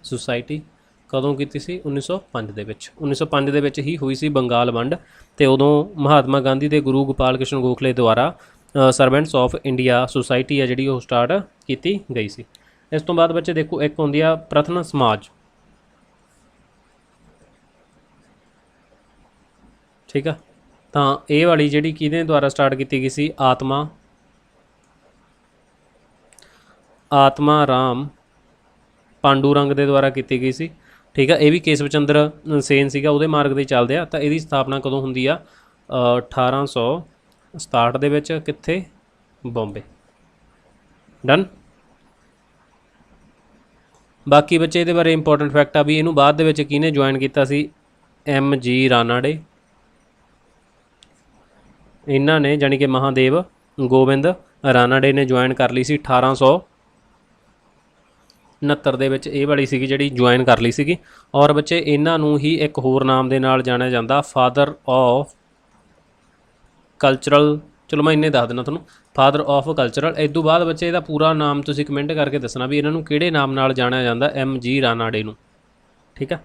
ਸੁਸਾਇਟੀ। ਕਦੋਂ ਕੀਤੀ ਸੀ? 1905 ਦੇ ਵਿੱਚ। 1905 ਦੇ ਵਿੱਚ ਹੀ ਹੋਈ ਸੀ ਬੰਗਾਲ ਵੰਡ, ਅਤੇ ਉਦੋਂ ਮਹਾਤਮਾ ਗਾਂਧੀ ਦੇ ਗੁਰੂ ਗੋਪਾਲ ਕ੍ਰਿਸ਼ਨ ਗੋਖਲੇ ਦੁਆਰਾ ਸਰਵੈਂਟਸ ਆਫ ਇੰਡੀਆ ਸੁਸਾਇਟੀ ਆ ਜਿਹੜੀ ਉਹ ਸਟਾਰਟ ਕੀਤੀ ਗਈ ਸੀ। ਇਸ ਤੋਂ ਬਾਅਦ ਬੱਚੇ ਦੇਖੋ ਇੱਕ ਹੁੰਦੀ ਆ ਪ੍ਰਥਮ ਸਮਾਜ, ਠੀਕ ਆ। ਤਾਂ ਇਹ ਵਾਲੀ ਜਿਹੜੀ ਕਿਹਦੇ ਦੁਆਰਾ ਸਟਾਰਟ ਕੀਤੀ ਗਈ ਸੀ? ਆਤਮਾ ਰਾਮ ਪਾਂਡੂ ਰੰਗ ਦੇ ਦੁਆਰਾ ਕੀਤੀ ਗਈ ਸੀ, ਠੀਕ ਆ। ਇਹ ਵੀ ਕੇਸ਼ਵ ਚੰਦਰ ਸੇਨ ਸੀਗਾ, ਉਹਦੇ ਮਾਰਗ 'ਤੇ ਚੱਲਦੇ ਆ। ਤਾਂ ਇਹਦੀ ਸਥਾਪਨਾ ਕਦੋਂ ਹੁੰਦੀ ਆ? 1867 ਦੇ ਵਿੱਚ। ਕਿੱਥੇ? ਬੰਬੇ। ਡਨ। ਬਾਕੀ ਬੱਚੇ ਇਹਦੇ ਬਾਰੇ ਇੰਪੋਰਟੈਂਟ ਫੈਕਟ ਆ ਵੀ ਇਹਨੂੰ ਬਾਅਦ ਦੇ ਵਿੱਚ ਕਿਹਨੇ ਜੁਆਇਨ ਕੀਤਾ ਸੀ? M.G. ਰਾਨਾਡੇ। ਇਹਨਾਂ ਨੇ ਜਾਣੀ ਕਿ ਮਹਾਦੇਵ ਗੋਬਿੰਦ ਰਾਨਾਡੇ ਨੇ ਜੁਆਇਨ ਕਰ ਲਈ ਸੀ 1869 ਦੇ ਵਿੱਚ। ਇਹ ਵਾਲੀ ਸੀਗੀ ਜਿਹੜੀ ਜੁਆਇਨ ਕਰ ਲਈ ਸੀਗੀ। ਔਰ ਬੱਚੇ ਇਹਨਾਂ ਨੂੰ ਹੀ ਇੱਕ ਹੋਰ ਨਾਮ ਦੇ ਨਾਲ ਜਾਣਿਆ ਜਾਂਦਾ, ਫਾਦਰ ਆਫ ਕਲਚਰਲ। ਚਲੋ ਮੈਂ ਇੰਨੇ ਦੱਸ ਦਿੰਦਾ ਤੁਹਾਨੂੰ, ਫਾਦਰ ਆਫ ਕਲਚਰਲ। ਇਸ ਤੋਂ ਬਾਅਦ ਬੱਚੇ ਇਹਦਾ ਪੂਰਾ ਨਾਮ ਤੁਸੀਂ ਕਮੈਂਟ ਕਰਕੇ ਦੱਸਣਾ ਵੀ ਇਹਨਾਂ ਨੂੰ ਕਿਹੜੇ ਨਾਮ ਨਾਲ ਜਾਣਿਆ ਜਾਂਦਾ M.G. ਰਾਨਾਡੇ ਨੂੰ, ਠੀਕ ਆ।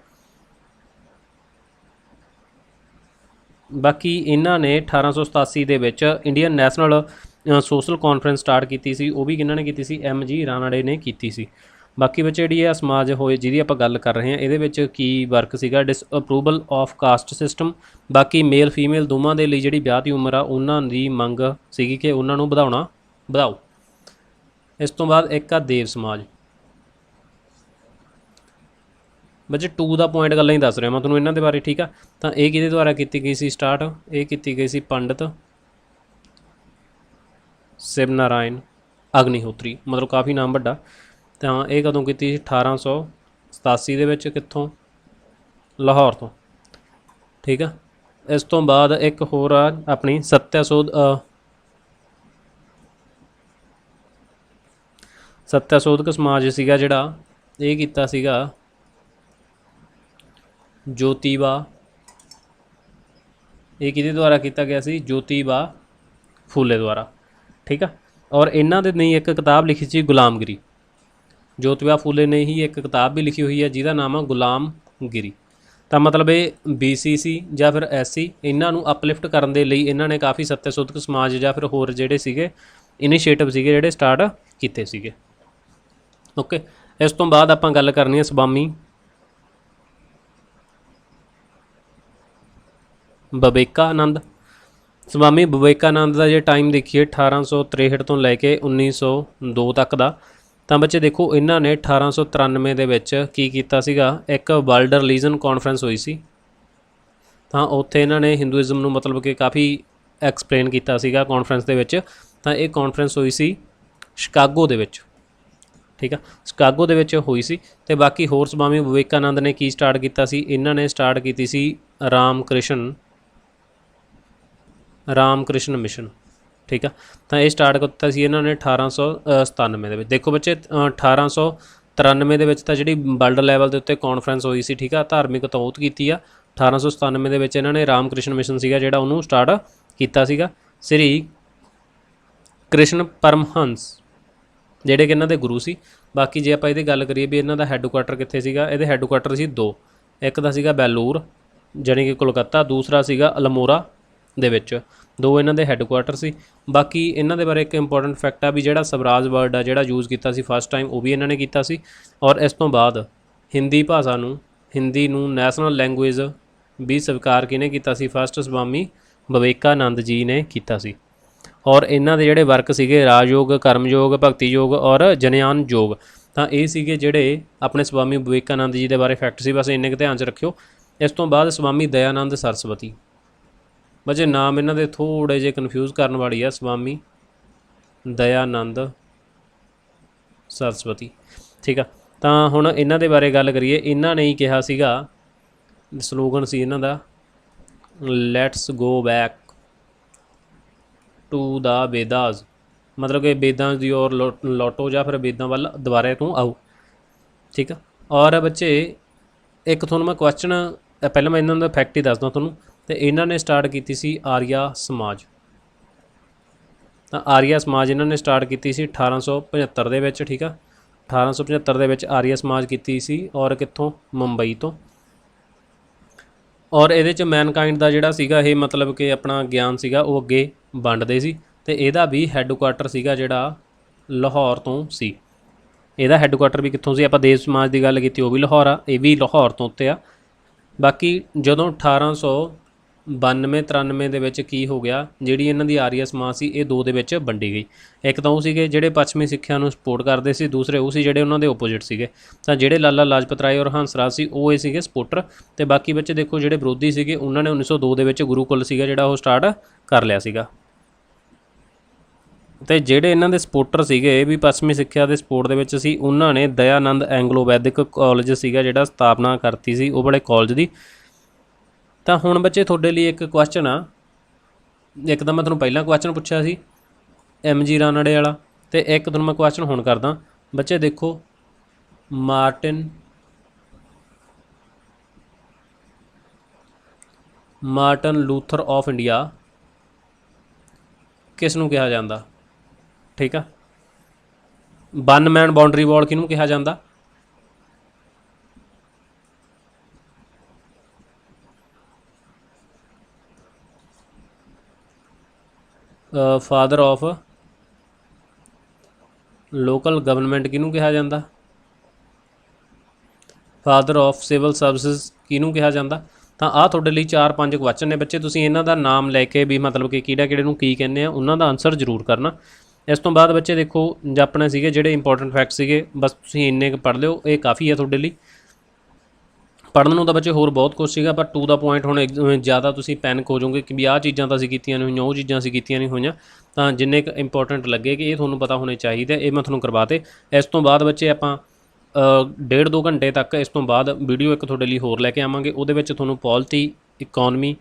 ਬਾਕੀ ਇਹਨਾਂ ਨੇ 1887 ਦੇ ਵਿੱਚ Indian national social conference start ਕੀਤੀ ਸੀ, ਉਹ ਵੀ ਕਿਹਨਾਂ ਨੇ ਕੀਤੀ ਸੀ? M.G. ਰਾਨਾਡੇ ਨੇ ਕੀਤੀ ਸੀ। ਬਾਕੀ ਬੱਚੇ ਜਿਹੜੀ ਆ ਸਮਾਜ ਹੋਏ ਜਿਹਦੀ ਆਪਾਂ ਗੱਲ ਕਰ ਰਹੇ ਹਾਂ, ਇਹਦੇ ਵਿੱਚ ਕੀ ਵਰਕ ਸੀਗਾ? ਡਿਸਅਪਰੂਵਲ ਆਫ ਕਾਸਟ ਸਿਸਟਮ। ਬਾਕੀ ਮੇਲ ਫੀਮੇਲ ਦੋਵਾਂ ਦੇ ਲਈ ਜਿਹੜੀ ਵਿਆਹ ਦੀ ਉਮਰ ਆ ਉਹਨਾਂ ਦੀ ਮੰਗ ਸੀਗੀ ਕਿ ਉਹਨਾਂ ਨੂੰ ਵਧਾਓ। ਇਸ ਤੋਂ ਬਾਅਦ ਇੱਕ ਆ ਦੇਵ ਸਮਾਜ। ਬੱਚੇ 2 ਦਾ ਪੁਆਇੰਟ ਗੱਲਾਂ ਹੀ ਦੱਸ ਰਿਹਾ ਮੈਂ ਤੁਹਾਨੂੰ ਇਹਨਾਂ ਦੇ ਬਾਰੇ, ਠੀਕ ਆ। ਤਾਂ ਇਹ ਕਿਹਦੇ ਦੁਆਰਾ ਕੀਤੀ ਗਈ ਸੀ ਸਟਾਰਟ? ਇਹ ਕੀਤੀ ਗਈ ਸੀ ਪੰਡਿਤ ਸ਼ਿਵ ਨਾਰਾਇਣ ਅਗਨੀਹੋਤਰੀ, ਮਤਲਬ ਕਾਫੀ ਨਾਮ ਵੱਡਾ। ਤਾਂ ਇਹ ਕਦੋਂ ਕੀਤੀ ਸੀ? 1887 ਦੇ ਵਿੱਚ। ਕਿੱਥੋਂ? ਲਾਹੌਰ ਤੋਂ, ਠੀਕ ਆ। ਇਸ ਤੋਂ ਬਾਅਦ ਇੱਕ ਹੋਰ ਆ ਆਪਣੀ ਸੱਤਿਆਸੋਧਕ ਸਮਾਜ ਸੀਗਾ ਜਿਹੜਾ, ਇਹ ਕੀਤਾ ਸੀਗਾ ਜੋਤੀਬਾ। ਇਹ ਕਿਹਦੇ ਦੁਆਰਾ ਕੀਤਾ ਗਿਆ ਸੀ? ਜੋਤੀਬਾ ਫੂਲੇ ਦੁਆਰਾ, ਠੀਕ ਆ। ਔਰ ਇਹਨਾਂ ਦੇ ਨਹੀਂ ਇੱਕ ਕਿਤਾਬ ਲਿਖੀ ਸੀ ਗੁਲਾਮਗਿਰੀ। ਜੋਤੀਬਾ ਫੂਲੇ ਨੇ ਹੀ ਇੱਕ ਕਿਤਾਬ ਵੀ ਲਿਖੀ ਹੋਈ ਹੈ ਜਿਹਦਾ ਨਾਮ ਆ ਗੁਲਾਮਗਿਰੀ। ਤਾਂ ਮਤਲਬ ਇਹ BC ਸੀ ਜਾਂ ਫਿਰ SC, ਇਹਨਾਂ ਨੂੰ ਅਪਲਿਫਟ ਕਰਨ ਦੇ ਲਈ ਇਹਨਾਂ ਨੇ ਕਾਫੀ ਸੱਤਿਆਸੋਧਕ ਸਮਾਜ ਜਾਂ ਫਿਰ ਹੋਰ ਜਿਹੜੇ ਸੀਗੇ ਇਨੀਸ਼ੀਏਟਿਵ ਸੀਗੇ ਜਿਹੜੇ ਸਟਾਰਟ ਕੀਤੇ ਸੀਗੇ। ਓਕੇ। ਇਸ ਤੋਂ ਬਾਅਦ ਆਪਾਂ ਗੱਲ ਕਰਨੀ ਹੈ ਸਵਾਮੀ ਵਿਵੇਕਾਨੰਦ। ਸਵਾਮੀ ਵਿਵੇਕਾਨੰਦ ਦਾ ਜੇ ਟਾਈਮ ਦੇਖੀਏ 1863 ਤੋਂ ਲੈ ਕੇ 1902 ਤੱਕ ਦਾ। ਤਾਂ ਬੱਚੇ ਦੇਖੋ ਇਹਨਾਂ ਨੇ 1893 ਦੇ ਵਿੱਚ ਕੀ ਕੀਤਾ ਸੀਗਾ? ਇੱਕ ਵਰਲਡ ਰਿਲੀਜਨ ਕਾਨਫਰੰਸ ਹੋਈ ਸੀ। ਤਾਂ ਉੱਥੇ ਇਹਨਾਂ ਨੇ ਹਿੰਦੂਇਜ਼ਮ ਨੂੰ ਮਤਲਬ ਕਿ ਕਾਫੀ ਐਕਸਪਲੇਨ ਕੀਤਾ ਸੀਗਾ ਕਾਨਫਰੰਸ ਦੇ ਵਿੱਚ। ਤਾਂ ਇਹ ਕਾਨਫਰੰਸ ਹੋਈ ਸੀ ਸ਼ਿਕਾਗੋ ਦੇ ਵਿੱਚ, ਠੀਕ ਆ। ਸ਼ਿਕਾਗੋ ਦੇ ਵਿੱਚ ਹੋਈ ਸੀ। ਅਤੇ ਬਾਕੀ ਹੋਰ ਸਵਾਮੀ ਵਿਵੇਕਾਨੰਦ ਨੇ ਕੀ ਸਟਾਰਟ ਕੀਤਾ ਸੀ? ਇਹਨਾਂ ਨੇ ਸਟਾਰਟ ਕੀਤੀ ਸੀ ਰਾਮ ਕ੍ਰਿਸ਼ਨ ਮਿਸ਼ਨ, ਠੀਕ ਆ। ਤਾਂ ਇਹ ਸਟਾਰਟ ਕੀਤਾ ਸੀ ਇਹਨਾਂ ਨੇ 1897 ਦੇ ਵਿੱਚ। ਦੇਖੋ ਬੱਚੇ 1893 ਦੇ ਵਿੱਚ ਤਾਂ ਜਿਹੜੀ ਵਰਲਡ ਲੈਵਲ ਦੇ ਉੱਤੇ ਕਾਨਫਰੰਸ ਹੋਈ ਸੀ, ਠੀਕ ਆ, ਧਾਰਮਿਕ ਤੌਤ ਕੀਤੀ ਆ। 1897 ਦੇ ਵਿੱਚ ਇਹਨਾਂ ਨੇ ਰਾਮ ਕ੍ਰਿਸ਼ਨ ਮਿਸ਼ਨ ਸੀਗਾ ਜਿਹੜਾ ਉਹਨੂੰ ਸਟਾਰਟ ਕੀਤਾ ਸੀਗਾ। ਸ੍ਰੀ ਕ੍ਰਿਸ਼ਨ ਪਰਮਹੰਸ ਜਿਹੜੇ ਕਿ ਇਹਨਾਂ ਦੇ ਗੁਰੂ ਸੀ। ਬਾਕੀ ਜੇ ਆਪਾਂ ਇਹਦੀ ਗੱਲ ਕਰੀਏ ਵੀ ਇਹਨਾਂ ਦਾ ਹੈੱਡਕੁਆਟਰ ਕਿੱਥੇ ਸੀਗਾ, ਇਹਦੇ ਹੈੱਡਕੁਆਟਰ ਸੀ 2। ਇੱਕ ਦਾ ਸੀਗਾ ਬੈਲੂਰ ਜਾਣੀ ਕਿ ਕੋਲਕਾਤਾ, ਦੂਸਰਾ ਸੀਗਾ ਅਲਮੋਰਾ ਦੇ ਵਿੱਚ। 2 ਇਹਨਾਂ ਦੇ ਹੈੱਡਕੁਆਟਰ ਸੀ। ਬਾਕੀ ਇਹਨਾਂ ਦੇ ਬਾਰੇ ਇੱਕ ਇੰਪੋਰਟੈਂਟ ਫੈਕਟ ਆ ਵੀ ਜਿਹੜਾ ਸਵਰਾਜ ਵਰਡ ਆ ਜਿਹੜਾ ਯੂਜ਼ ਕੀਤਾ ਸੀ ਫਸਟ ਟਾਈਮ, ਉਹ ਵੀ ਇਹਨਾਂ ਨੇ ਕੀਤਾ ਸੀ। ਔਰ ਇਸ ਤੋਂ ਬਾਅਦ ਹਿੰਦੀ ਨੂੰ ਨੈਸ਼ਨਲ ਲੈਂਗੁਏਜ ਵੀ ਸਵੀਕਾਰ ਕਿਹਨੇ ਕੀਤਾ ਸੀ? ਫਸਟ ਸਵਾਮੀ ਵਿਵੇਕਾਨੰਦ ਜੀ ਨੇ ਕੀਤਾ ਸੀ। ਔਰ ਇਹਨਾਂ ਦੇ ਜਿਹੜੇ ਵਰਕ ਸੀਗੇ ਰਾਜਯੋਗ, ਕਰਮਯੋਗ, ਭਗਤੀ ਯੋਗ ਔਰ ਜਨਿਆਨ ਯੋਗ। ਤਾਂ ਇਹ ਸੀਗੇ ਜਿਹੜੇ ਆਪਣੇ ਸਵਾਮੀ ਵਿਵੇਕਾਨੰਦ ਜੀ ਦੇ ਬਾਰੇ ਫੈਕਟ ਸੀ, ਬਸ ਇੰਨੇ ਕੁ ਧਿਆਨ 'ਚ ਰੱਖਿਓ। ਇਸ ਤੋਂ ਬਾਅਦ ਸਵਾਮੀ ਦਇਆਨੰਦ ਸਰਸਵਤੀ। ਬੱਚੇ ਨਾਮ ਇਹਨਾਂ ਦੇ ਥੋੜ੍ਹੇ ਜਿਹੇ ਕਨਫਿਊਜ਼ ਕਰਨ ਵਾਲੀ ਆ, ਸਵਾਮੀ ਦਇਆਨੰਦ ਸਰਸਵਤੀ, ਠੀਕ ਆ। ਤਾਂ ਹੁਣ ਇਹਨਾਂ ਦੇ ਬਾਰੇ ਗੱਲ ਕਰੀਏ। ਇਹਨਾਂ ਨੇ ਹੀ ਕਿਹਾ ਸੀਗਾ, ਸਲੋਗਨ ਸੀ ਇਹਨਾਂ ਦਾ let's go back to the Vedas, मतलब कि वेदां दी ओर लौटो या फिर वेदां वाल दोबारा तू आओ। ठीक है। और बच्चे एक थोड़ा मैं क्वेश्चन पहले मैं इन्हों का फैक्ट ही दसदा थोनों। तो इन्होंने स्टार्ट की सी आर्या समाज। तो आर्या समाज इन्होंने स्टार्ट की सी 1875 दे विच। ठीक है। 1875 दे विच आर्या समाज की सी और कित्थों, मुंबई तो। और ये मैनकाइंड का जोड़ा सीगा ये मतलब कि अपना ज्ञान सीगा वो अगे वंडते सी। ते इहदा भी हैडकुआटर सीगा जिहड़ा लाहौर तो सी। ਇਹਦਾ ਹੈੱਡਕੁਆਟਰ ਵੀ ਕਿੱਥੋਂ ਸੀ, ਆਪਾਂ ਦੇਸ਼ ਸਮਾਜ ਦੀ ਗੱਲ ਕੀਤੀ ਉਹ ਵੀ ਲਾਹੌਰ ਆ, ਇਹ ਵੀ ਲਾਹੌਰ ਤੋਂ ਉੱਤੇ ਆ। ਬਾਕੀ ਜਦੋਂ 1892-93 ਦੇ ਵਿੱਚ ਕੀ ਹੋ ਗਿਆ, ਜਿਹੜੀ ਇਹਨਾਂ ਦੀ ਆਰੀਆ ਸਮਾਜ ਸੀ ਇਹ ਦੋ ਦੇ ਵਿੱਚ ਵੰਡੀ ਗਈ। ਇੱਕ ਤਾਂ ਉਹ ਸੀਗੇ ਜਿਹੜੇ ਪੱਛਮੀ ਸਿੱਖਿਆ ਨੂੰ ਸਪੋਰਟ ਕਰਦੇ ਸੀ, ਦੂਸਰੇ ਉਹ ਸੀ ਜਿਹੜੇ ਉਹਨਾਂ ਦੇ ਓਪੋਜਿਟ ਸੀਗੇ। ਤਾਂ ਜਿਹੜੇ ਲਾਲਾ ਲਾਜਪਤ ਰਾਏ ਔਰ ਹੰਸਰਾਜ ਸੀ ਉਹ ਇਹ ਸੀਗੇ ਸਪੋਰਟਰ। ਅਤੇ ਬਾਕੀ ਬੱਚੇ ਦੇਖੋ ਜਿਹੜੇ ਵਿਰੋਧੀ ਸੀਗੇ ਉਹਨਾਂ ਨੇ 1902 ਦੇ ਵਿੱਚ ਗੁਰੂਕੁਲ ਸੀਗਾ ਜਿਹੜਾ ਉਹ ਸਟਾਰਟ ਕਰ ਲਿਆ ਸੀਗਾ। ਤੇ ਜਿਹੜੇ ਇਹਨਾਂ ਦੇ ਸਪੋਰਟਰ ਸੀਗੇ ਵੀ ਪੱਛਮੀ ਸਿੱਖਿਆ ਦੇ ਸਪੋਰਟ ਦੇ ਵਿੱਚ ਸੀ, ਉਹਨਾਂ ਨੇ ਦਇਆਨੰਦ ਐਂਗਲੋ ਵੈਦਿਕ ਕਾਲਜ ਸੀਗਾ ਜਿਹੜਾ ਸਥਾਪਨਾ ਕਰਤੀ ਸੀ ਉਹ ਬੜੇ ਕਾਲਜ ਦੀ। ਤਾਂ ਹੁਣ ਬੱਚੇ ਤੁਹਾਡੇ ਲਈ ਇੱਕ ਕੁਐਸਚਨ ਆ, ਇੱਕ ਤਾਂ ਮੈਂ ਤੁਹਾਨੂੰ ਪਹਿਲਾਂ ਕੁਐਸਚਨ ਪੁੱਛਿਆ ਸੀ MG ਰਾਨੜੇ ਵਾਲਾ, ਅਤੇ ਇੱਕ ਤੁਹਾਨੂੰ ਮੈਂ ਕੁਐਸਚਨ ਹੁਣ ਕਰਦਾ। ਬੱਚੇ ਦੇਖੋ ਮਾਰਟਨ ਲੂਥਰ ਆਫ ਇੰਡੀਆ ਕਿਸ ਨੂੰ ਕਿਹਾ ਜਾਂਦਾ? ਠੀਕ ਆ। ਵਨ ਮੈਨ ਬਾਉਂਡਰੀ ਵਾਲ ਕਿਹਨੂੰ ਕਿਹਾ ਜਾਂਦਾ? ਫਾਦਰ ਆਫ ਲੋਕਲ ਗਵਰਨਮੈਂਟ ਕਿਹਨੂੰ ਕਿਹਾ ਜਾਂਦਾ? ਫਾਦਰ ਆਫ ਸਿਵਲ ਸਰਵਿਸਿਜ਼ ਕਿਹਨੂੰ ਕਿਹਾ ਜਾਂਦਾ? ਤਾਂ ਆਹ ਤੁਹਾਡੇ ਲਈ 4-5 ਕੁਐਸਚਨ ਨੇ ਬੱਚੇ, ਤੁਸੀਂ ਇਹਨਾਂ ਦਾ ਨਾਮ ਲੈ ਕੇ ਵੀ ਮਤਲਬ ਕਿ ਕਿਹੜੇ ਨੂੰ ਕੀ ਕਹਿੰਦੇ ਆ ਉਹਨਾਂ ਦਾ ਆਨਸਰ ਜ਼ਰੂਰ ਕਰਨਾ। ਇਸ ਤੋਂ ਬਾਅਦ ਬੱਚੇ ਦੇਖੋ ਆਪਣੇ ਸੀਗੇ ਜਿਹੜੇ ਇੰਪੋਰਟੈਂਟ ਫੈਕਟ ਸੀਗੇ, ਬਸ ਤੁਸੀਂ ਇੰਨੇ ਕੁ ਪੜ੍ਹ ਲਿਓ, ਇਹ ਕਾਫੀ ਹੈ ਤੁਹਾਡੇ ਲਈ। ਪੜ੍ਹਨ ਨੂੰ ਤਾਂ ਬੱਚੇ ਹੋਰ ਬਹੁਤ ਕੁਛ ਸੀਗਾ, ਪਰ ਟੂ ਦਾ ਪੁਆਇੰਟ ਹੁਣ ਜ਼ਿਆਦਾ ਤੁਸੀਂ ਪੈਨਿਕ ਹੋ ਜਾਓਗੇ ਕਿ ਵੀ ਆਹ ਚੀਜ਼ਾਂ ਤਾਂ ਅਸੀਂ ਕੀਤੀਆਂ ਨਹੀਂ ਹੋਈਆਂ, ਉਹ ਚੀਜ਼ਾਂ ਅਸੀਂ ਕੀਤੀਆਂ ਨਹੀਂ ਹੋਈਆਂ। ਤਾਂ ਜਿੰਨੇ ਕੁ ਇੰਪੋਰਟੈਂਟ ਲੱਗੇ ਕਿ ਇਹ ਤੁਹਾਨੂੰ ਪਤਾ ਹੋਣੇ ਚਾਹੀਦੇ, ਇਹ ਮੈਂ ਤੁਹਾਨੂੰ ਕਰਵਾਤੇ। ਇਸ ਤੋਂ ਬਾਅਦ ਬੱਚੇ ਆਪਾਂ 1.5-2 ਘੰਟੇ ਤੱਕ ਇਸ ਤੋਂ ਬਾਅਦ ਵੀਡੀਓ ਇੱਕ ਤੁਹਾਡੇ ਲਈ ਹੋਰ ਲੈ ਕੇ ਆਵਾਂਗੇ। ਉਹਦੇ ਵਿੱਚ ਤੁਹਾਨੂੰ ਪੋਲਿਟੀ, ਇਕੋਨਮੀ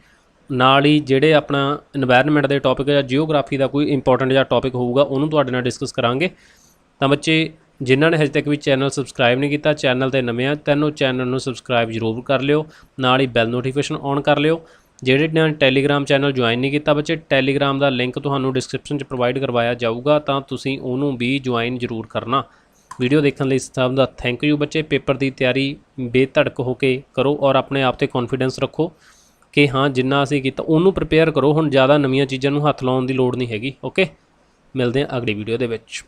ਨਾਲ ਹੀ ਜਿਹੜੇ ਆਪਣਾ ਇਨਵਾਇਰਨਮੈਂਟ ਦੇ ਟੌਪਿਕ ਜਾਂ ਜਿਓਗ੍ਰਾਫੀ ਦਾ ਕੋਈ ਇੰਪੋਰਟੈਂਟ ਜਿਹਾ ਟੌਪਿਕ ਹੋਊਗਾ ਉਹਨੂੰ ਤੁਹਾਡੇ ਨਾਲ ਡਿਸਕਸ ਕਰਾਂਗੇ। ਤਾਂ ਬੱਚੇ ਜਿਨ੍ਹਾਂ ਨੇ ਹਜੇ ਤੱਕ ਵੀ ਚੈਨਲ ਸਬਸਕ੍ਰਾਈਬ ਨਹੀਂ ਕੀਤਾ, ਚੈਨਲ 'ਤੇ ਨਵੇਂ ਆ ਤੈਨੂੰ ਚੈਨਲ ਨੂੰ ਸਬਸਕ੍ਰਾਈਬ ਜ਼ਰੂਰ ਕਰ ਲਿਓ, ਨਾਲ ਹੀ ਬੈਲ ਨੋਟੀਫਿਕੇਸ਼ਨ ਔਨ ਕਰ ਲਿਓ। ਜਿਹੜੇ ਨੇ ਟੈਲੀਗ੍ਰਾਮ ਚੈਨਲ ਜੁਆਇਨ ਨਹੀਂ ਕੀਤਾ ਬੱਚੇ, ਟੈਲੀਗ੍ਰਾਮ ਦਾ ਲਿੰਕ ਤੁਹਾਨੂੰ ਡਿਸਕ੍ਰਿਪਸ਼ਨ 'ਚ ਪ੍ਰੋਵਾਈਡ ਕਰਵਾਇਆ ਜਾਊਗਾ, ਤਾਂ ਤੁਸੀਂ ਉਹਨੂੰ ਵੀ ਜੁਆਇਨ ਜ਼ਰੂਰ ਕਰਨਾ। ਵੀਡੀਓ ਦੇਖਣ ਲਈ ਸਭ ਦਾ ਥੈਂਕ ਯੂ ਬੱਚੇ। ਪੇਪਰ ਦੀ ਤਿਆਰੀ ਬੇਧੜਕ ਹੋ ਕੇ ਕਰੋ ਔਰ ਆਪਣੇ ਆਪ 'ਤੇ ਕੌਨਫੀਡੈਂਸ ਰੱਖੋ ਕਿ ਹਾਂ ਜਿੰਨਾ ਅਸੀਂ ਕੀਤਾ ਉਹਨੂੰ ਪ੍ਰਿਪੇਅਰ ਕਰੋ। ਹੁਣ ਜ਼ਿਆਦਾ ਨਵੀਆਂ ਚੀਜ਼ਾਂ ਨੂੰ ਹੱਥ ਲਾਉਣ ਦੀ ਲੋੜ ਨਹੀਂ ਹੈਗੀ। ਓਕੇ, ਮਿਲਦੇ ਹਾਂ ਅਗਲੀ ਵੀਡੀਓ ਦੇ ਵਿੱਚ।